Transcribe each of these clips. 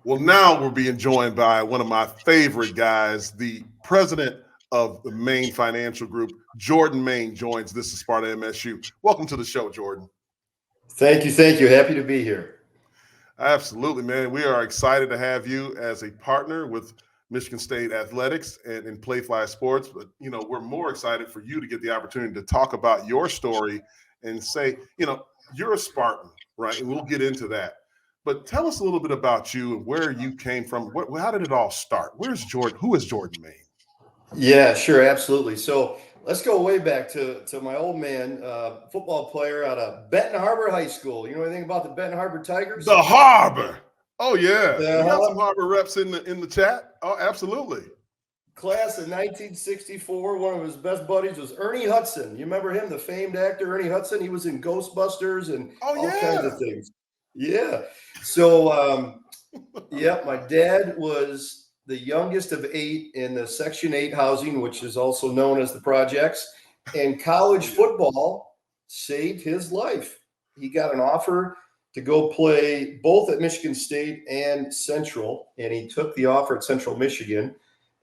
Well, now we're being joined by one of my favorite guys, the president of the Maine Financial Group, Jordan Maine, joins. This is Sparta MSU. Welcome to the show, Jordan. Thank you. Thank you. Happy to be here. Absolutely, man. We are excited to have you as a partner with Michigan State Athletics and in Play Fly Sports. But, we're more excited for you to get the opportunity to talk about your story and say, you're a Spartan, right? And we'll get into that. But tell us a little bit about you and where you came from. How did it all start? Where's Jordan? Who is Jordan Maine? Yeah, sure. Absolutely. So let's go way back to my old man, football player out of Benton Harbor High School. You know anything about the Benton Harbor Tigers? The Harbor. Oh, yeah. We got some Uh, Harbor reps in the chat. Oh, absolutely. Class of 1964. One of his best buddies was Ernie Hudson. You remember him, the famed actor Ernie Hudson? He was in Ghostbusters and Oh, all kinds of yeah. things. Yeah. So, my dad was the youngest of 8 in the Section 8 housing, which is also known as the projects. And college football saved his life. He got an offer to go play both at Michigan State and Central, and he took the offer at Central Michigan,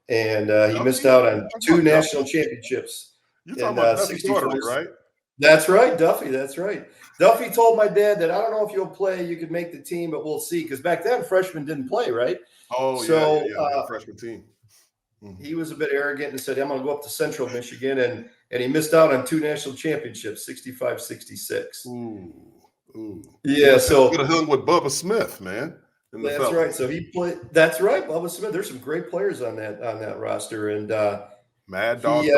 and he missed Duffy? out on Talking 2 about national Duffy? championships You're in talking about Duffy 64. Daugherty, right? That's right, Duffy. That's right. Duffy told my dad that I don't know if you'll play, you could make the team, but we'll see. Because back then, freshmen didn't play, right? Oh, yeah. So We had a freshman team. Mhm. he was a bit arrogant and said, I'm going to go up to Central Michigan. And he missed out on 2 national championships, 65, 66. Ooh. Yeah, so Could have hung with Bubba Smith, man. that's right. So he played. That's right, Bubba Smith. There's some great players on that roster. And Mad Dog. he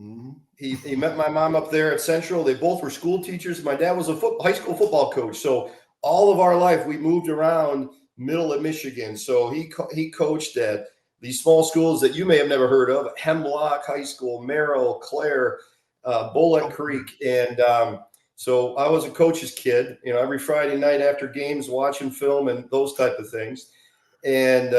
Mm-hmm. he met my mom up there at Central. They both were school teachers. My dad was a high school football coach. So all of our life, we moved around middle of Michigan. So he coached at these small schools that you may have never heard of: Hemlock High School, Merrill, Clare, Bullet Creek, and so I was a coach's kid. Every Friday night after games, watching film and those type of things. And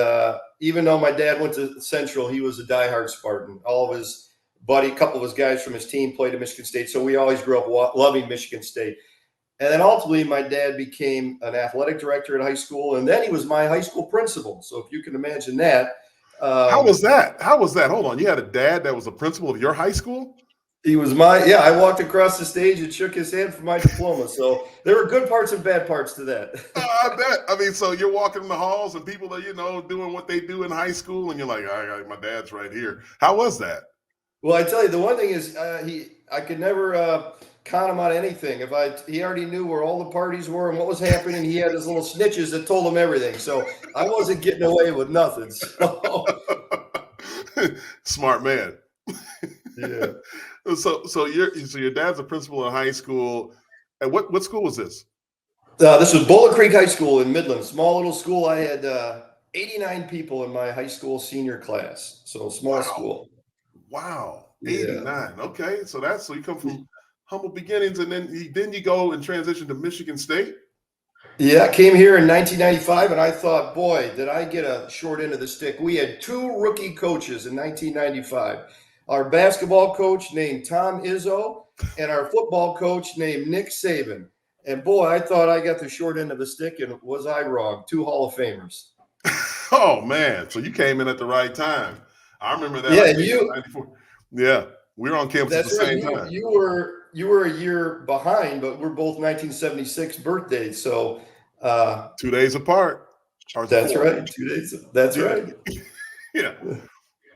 even though my dad went to Central, he was a diehard Spartan. All of his a couple of his guys from his team played at Michigan State. So we always grew up loving Michigan State. And then ultimately, my dad became an athletic director at high school. And then he was my high school principal. So if you can imagine that. How was that? Hold on. You had a dad that was a principal of your high school? He was I walked across the stage and shook his hand for my diploma. So there were good parts and bad parts to that. I bet. I mean, so you're walking in the halls and people are, doing what they do in high school. And you're like, my dad's right here. How was that? Well, I tell you, the one thing is I could never con him on anything. He already knew where all the parties were and what was happening. He had his little snitches that told him everything. So I wasn't getting away with nothing. So. Smart man. Yeah. So your dad's a principal in high school. And what school was this? This was Bullet Creek High School in Midland, small little school. I had 89 people in my high school senior class. So small school. Wow, Yeah. 89. Okay, so you come from humble beginnings, and then you go and transition to Michigan State. Yeah, I came here in 1995, and I thought, boy, did I get a short end of the stick. We had 2 rookie coaches in 1995. Our basketball coach named Tom Izzo, and our football coach named Nick Saban. And boy, I thought I got the short end of the stick, and was I wrong? 2 Hall of Famers. Oh man, so you came in at the right time. I remember that. Yeah, 94. Yeah, we were on campus at the same time. You were a year behind, but we're both 1976 birthdays, so 2 days apart. That's right. 2 days. That's right. Yeah.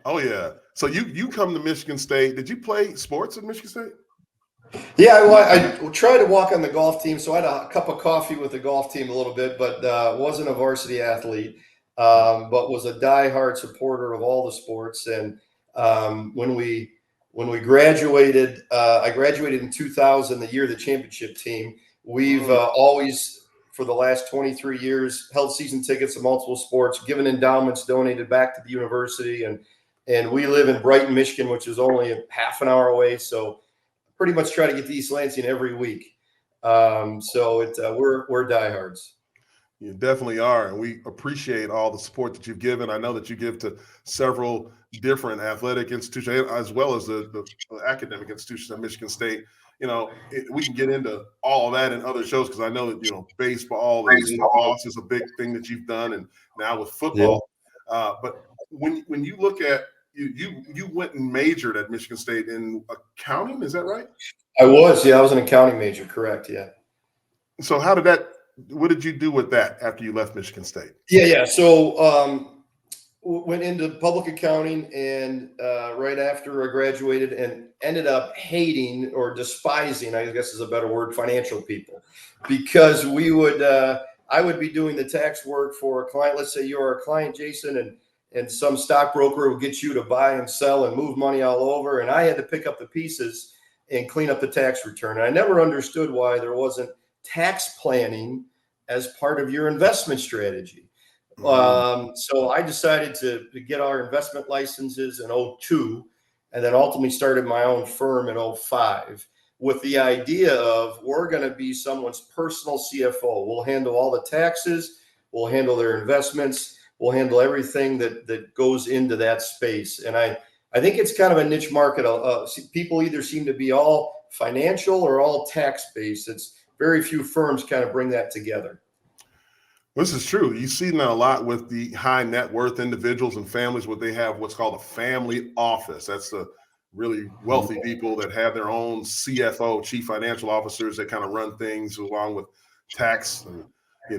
Oh yeah. So you come to Michigan State. Did you play sports at Michigan State? Yeah, I tried to walk on the golf team, so I had a cup of coffee with the golf team a little bit, but wasn't a varsity athlete. But was a diehard supporter of all the sports. And when we graduated, I graduated in 2000, the year of the championship team. We've always, for the last 23 years, held season tickets to multiple sports, given endowments, donated back to the university, and we live in Brighton, Michigan, which is only a half an hour away. So pretty much try to get to East Lansing every week. We're diehards. You definitely are, and we appreciate all the support that you've given. I know that you give to several different athletic institutions as well as the academic institutions at Michigan State. we can get into all of that in other shows because I know that baseball and lacrosse is a big thing that you've done, and now with football. But when you look at you went and majored at Michigan State in accounting, is that right? I was an accounting major, correct? Yeah. So what did you do with that after you left Michigan State? Yeah. So went into public accounting, and right after I graduated, and ended up hating or despising, I guess is a better word, financial people, because I would be doing the tax work for a client. Let's say you're our client, Jason, and some stockbroker will get you to buy and sell and move money all over, and I had to pick up the pieces and clean up the tax return. And I never understood why there wasn't tax planning as part of your investment strategy. So I decided to get our investment licenses in 2002, and then ultimately started my own firm in 2005 with the idea of we're going to be someone's personal CFO. We'll handle all the taxes, we'll handle their investments, we'll handle everything that goes into that space. And I think it's kind of a niche market. People either seem to be all financial or all tax-based. It's very few firms kind of bring that together. This is true. You see that a lot with the high net worth individuals and families where they have what's called a family office. That's the really wealthy people that have their own CFO, chief financial officers, that kind of run things along with tax and,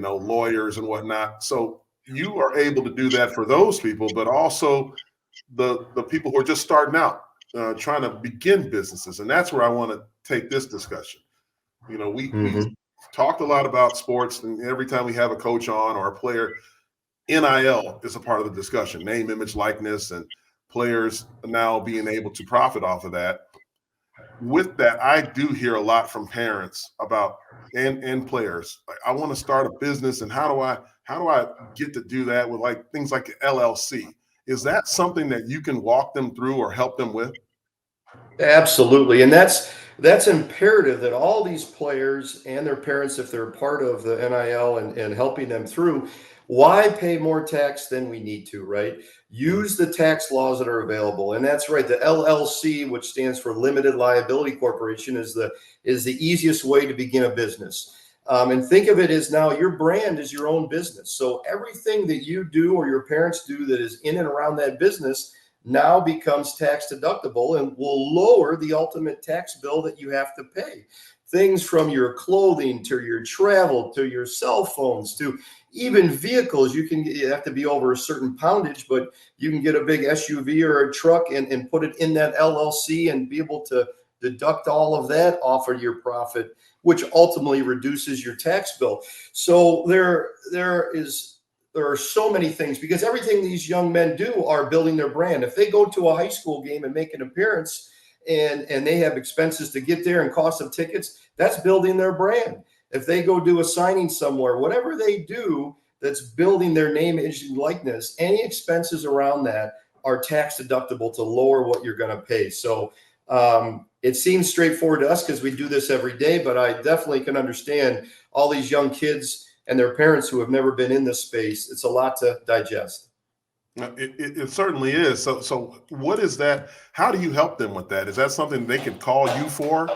lawyers and whatnot. So you are able to do that for those people, but also the people who are just starting out, trying to begin businesses. And that's where I want to take this discussion. We talked a lot about sports, and every time we have a coach on or a player, NIL is a part of the discussion, name, image, likeness, and players now being able to profit off of that. With that, I do hear a lot from parents about and players. Like, I want to start a business, and how do I get to do that with things like LLC? Is that something that you can walk them through or help them with? Absolutely. And that's imperative that all these players and their parents, if they're part of the NIL and helping them through, why pay more tax than we need to, right? Use the tax laws that are available. And that's right. The LLC, which stands for Limited Liability Corporation, is the easiest way to begin a business. And think of it as now your brand is your own business. So everything that you do or your parents do that is in and around that business now becomes tax deductible and will lower the ultimate tax bill that you have to pay. Things from your clothing to your travel to your cell phones to even vehicles. You have to be over a certain poundage, but you can get a big SUV or a truck and put it in that LLC and be able to deduct all of that off of your profit, which ultimately reduces your tax bill. So there are so many things, because everything these young men do are building their brand. If they go to a high school game and make an appearance and they have expenses to get there and cost of tickets, that's building their brand. If they go do a signing somewhere, whatever they do that's building their name, image, and likeness, any expenses around that are tax deductible to lower what you're going to pay. So it seems straightforward to us because we do this every day, but I definitely can understand all these young kids and their parents who have never been in this space. It's a lot to digest. It certainly is. So what is that? How do you help them with that? Is that something they could call you for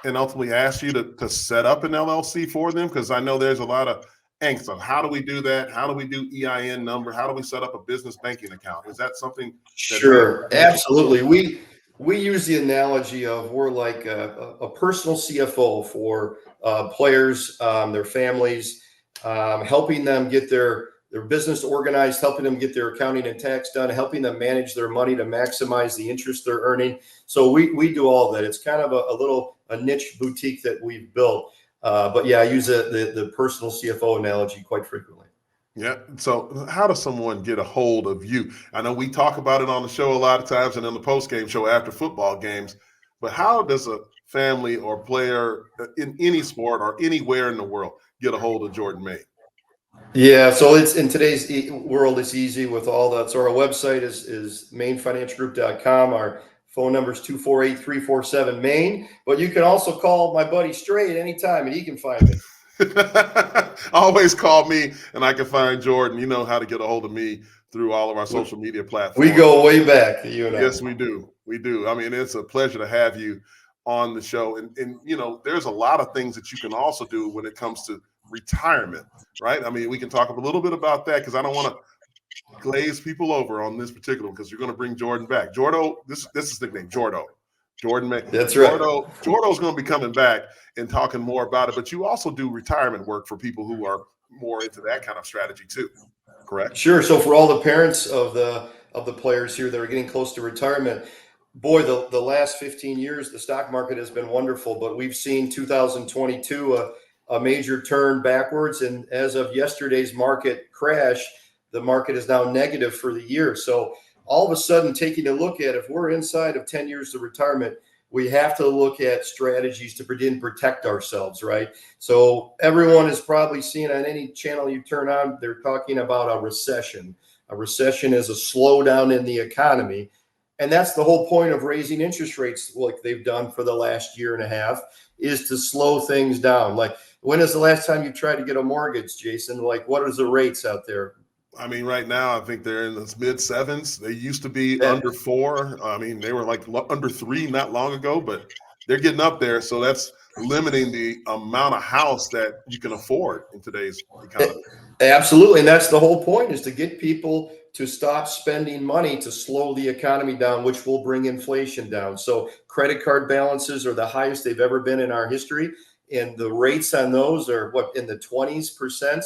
and ultimately ask you to set up an LLC for them? Because I know there's a lot of angst on how do we do that? How do we do EIN number? How do we set up a business banking account? Is that something? Sure, absolutely. We use the analogy of we're like a personal CFO for players, their families, helping them get their business organized, helping them get their accounting and tax done, helping them manage their money to maximize the interest they're earning. So we do all of that. It's kind of a niche boutique that we've built. But yeah, I use the personal CFO analogy quite frequently. Yeah. So how does someone get a hold of you? I know we talk about it on the show a lot of times and on the post-game show after football games, but how does a family or player in any sport or anywhere in the world get a hold of Jordan May? Yeah, so it's in today's world, it's easy with all that. So our website is mainfinancialgroup.com. Our phone number is 248-347-MAIN, but you can also call my buddy Stray at any time and he can find me. Always call me and I can find Jordan. You know how to get a hold of me through all of our social media platforms. We go way back, you and I. Yes, we do. We do. I mean, it's a pleasure to have you on the show. And there's a lot of things that you can also do when it comes to retirement, right? I mean, we can talk a little bit about that because I don't want to glaze people over on this particular one because you're going to bring Jordan back. Jordo, this is his nickname, Jordo. Jordan, that's right. Jordo's going to be coming back and talking more about it. But you also do retirement work for people who are more into that kind of strategy too, correct? Sure. So for all the parents of the players here that are getting close to retirement, boy, the last 15 years, the stock market has been wonderful, but we've seen 2022 a major turn backwards. And as of yesterday's market crash, the market is now negative for the year. So all of a sudden, taking a look at if we're inside of 10 years of retirement, we have to look at strategies to protect ourselves, right? So everyone is probably seeing on any channel you turn on, they're talking about a recession. A recession is a slowdown in the economy. And that's the whole point of raising interest rates like they've done for the last year and a half, is to slow things down. Like, when is the last time you tried to get a mortgage, Jason? Like, what are the rates out there? I mean, right now, I think they're in the mid sevens. They used to be under 4. I mean, they were like under 3 not long ago, but they're getting up there. So that's limiting the amount of house that you can afford in today's economy. Absolutely. And that's the whole point, is to get people to stop spending money to slow the economy down, which will bring inflation down. So credit card balances are the highest they've ever been in our history. And the rates on those are in the 20%.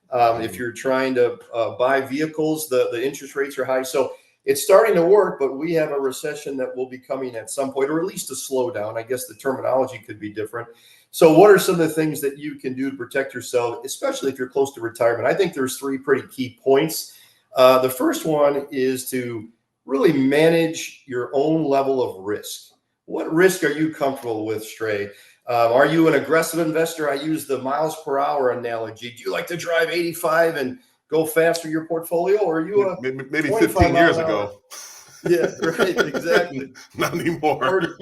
If you're trying to buy vehicles, the interest rates are high. So it's starting to work, but we have a recession that will be coming at some point, or at least a slowdown. I guess the terminology could be different. So what are some of the things that you can do to protect yourself, especially if you're close to retirement? I think there's 3 pretty key points. The first one is to really manage your own level of risk. What risk are you comfortable with, Stray? Are you an aggressive investor? I use the miles per hour analogy. Do you like to drive 85 and go fast with your portfolio, or are you maybe 15 years ago? Yeah, right, exactly. Not anymore.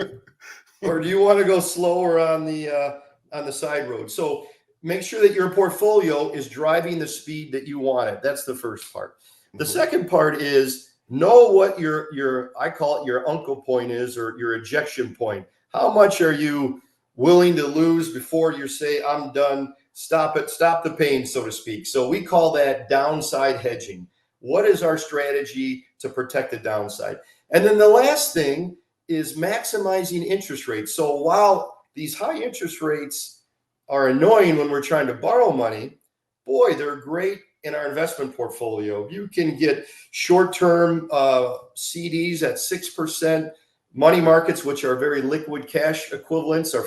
Or do you want to go slower on the side road? So make sure that your portfolio is driving the speed that you want it. That's the first part. The second part is know what your I call it your uncle point is, or your ejection point. How much are you willing to lose before you say, I'm done, stop it, stop the pain, so to speak? So we call that downside hedging. What is our strategy to protect the downside? And then the last thing is maximizing interest rates. So while these high interest rates are annoying when we're trying to borrow money, boy, they're great in our investment portfolio. You can get short-term CDs at 6%. Money markets, which are very liquid cash equivalents, are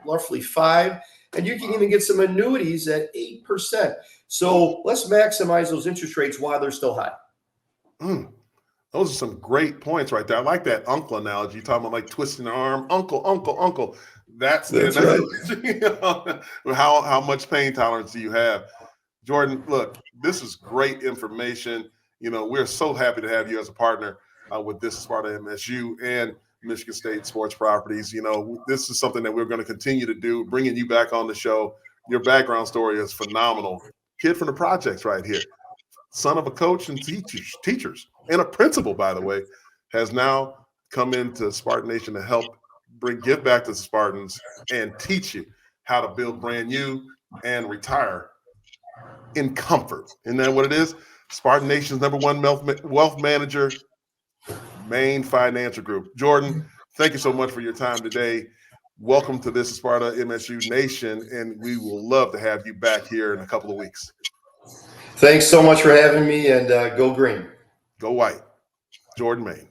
roughly 5%. And you can even get some annuities at 8%. So let's maximize those interest rates while they're still high. Those are some great points right there. I like that uncle analogy. You're talking about like twisting the arm. Uncle. That's right. How much pain tolerance do you have? Jordan, look, this is great information. We're so happy to have you as a partner with this Spartan MSU and Michigan State Sports Properties. This is something that we're going to continue to do, bringing you back on the show. Your background story is phenomenal. Kid from the projects right here. Son of a coach and teachers, and a principal, by the way, has now come into Spartan Nation to help give back to the Spartans and teach you how to build brand new and retire in comfort. Isn't that what it is? Spartan Nation's #1 wealth manager, Main Financial Group. Jordan, thank you so much for your time today. Welcome to this Sparta MSU Nation, and we will love to have you back here in a couple of weeks. Thanks so much for having me, and go green. Go white. Jordan Main.